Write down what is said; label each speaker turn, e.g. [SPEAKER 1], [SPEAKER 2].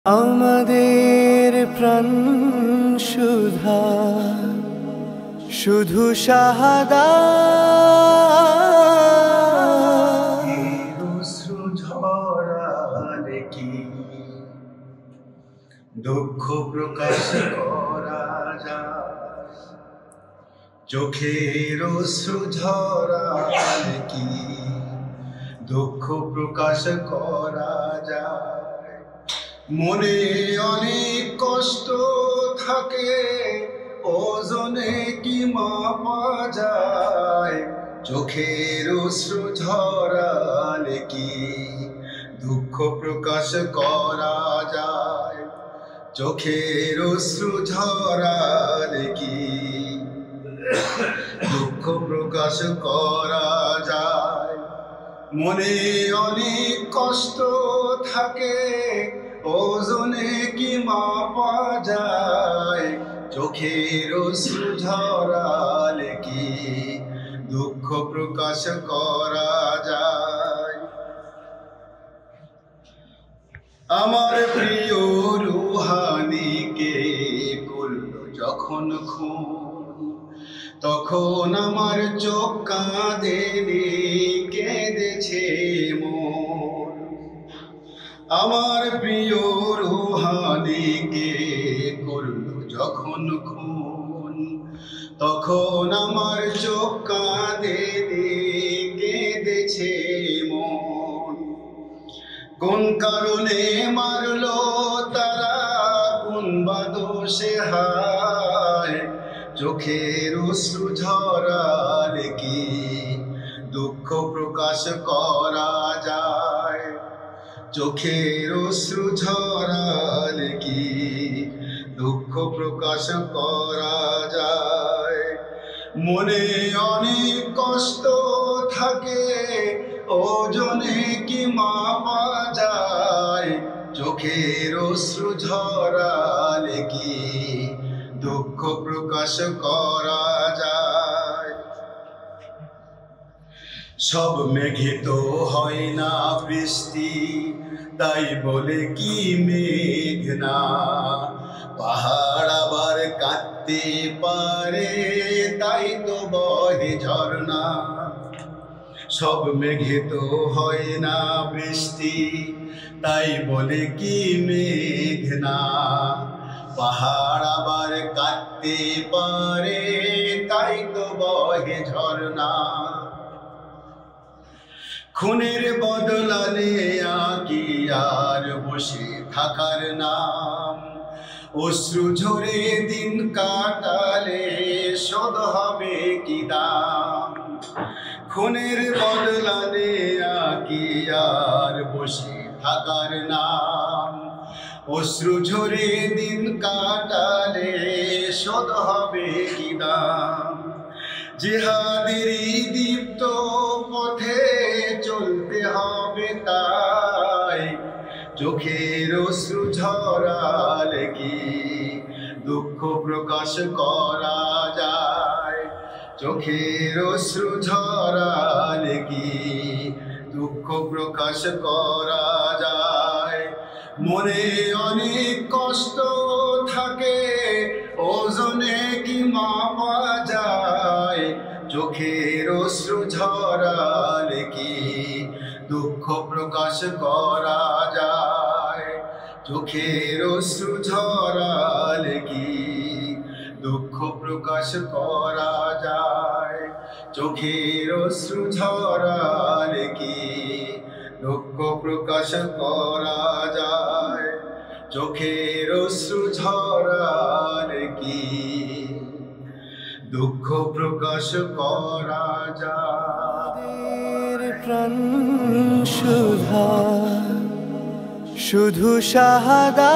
[SPEAKER 1] আমাদের প্রাণ সুধা শুধু শাহাদা
[SPEAKER 2] অশ্রু ঝরালে কি দুঃখ প্রকাশ করা যায়? চোখের অশ্রু ঝরালে কি দুঃখ প্রকাশ করা যায়? মনে অনেক কষ্ট থাকে, ওজনে কি মাপা যায়? চোখের অশ্রু ঝরালে কি দুঃখ প্রকাশ করা যায়? চোখের অশ্রু ঝরালে কি দুঃখ প্রকাশ করা যায়? মনে অনেক কষ্ট থাকে, ওজনে কি মাপা যায়? চোখের অশ্রু ঝরালে কি দুঃখ প্রকাশ করা যায়? আমার প্রিয় রুহানিকে করলো যখন খুন, তখন আমার চোখ কাঁদেনি, কেঁদেছে মন। আমার প্রিয় রুহানিকে করলো যখন খুন, তখন আমার চোখ কাঁদেনি, কেঁদেছে মন। কোন কারণে মারলো তারা, কোন বা দোষে হায়? চোখের অশ্রু ঝরালে কি দুঃখ প্রকাশ করা যায়? চোখের অশ্রু ঝরালে কি দুঃখ প্রকাশ করা যায়? মনে অনেক কষ্ট থাকে, ওজনে কি মাপা যায়? চোখের অশ্রু ঝরালে কি দুঃখ প্রকাশ করা যায়? সব মেঘে তো হয় না বৃষ্টি, তাই বলে কি মেঘ না? পাহাড় আবার কাঁদতে পারে, তাই তো বহে ঝর্ণা। সব মেঘে তো হয় না বৃষ্টি, তাই বলে কি মেঘ না? পাহাড় আবার কাঁদতে পারে, তাই তো বহে ঝর্ণা। খুনের বদলা নেয়া কি আর বসে থাকার নাম? অশ্রু ঝরে দিন কাটালে শোধ হবে কি দাম? খুনের বদলা নেয়া কি আর বসে থাকার নাম? অশ্রু ঝরে দিন কাটালে শোধ হবে কি দাম? জিহাদেরই দীপ্ত পথে চলতে হবে তাই, চোখের অশ্রু ঝরালে কি দুঃখ প্রকাশ করা যায়? চোখের অশ্রু ঝরালে কি দুঃখ প্রকাশ করা যায়? মনে অনেক কষ্ট থাকে, ওজনে কি মাপা যায়? চোখের অশ্রু ঝরালে কি দুঃখ প্রকাশ করা যায়? চোখের অশ্রু ঝরালে কি দুঃখ প্রকাশ করা যায়? চোখের অশ্রু ঝরালে কি দুঃখ প্রকাশ করা যায়? চোখের অশ্রু ঝরালে কি দুঃখ প্রকাশ করা যায়?
[SPEAKER 1] প্রাণ সুধা শুধু শাহাদা।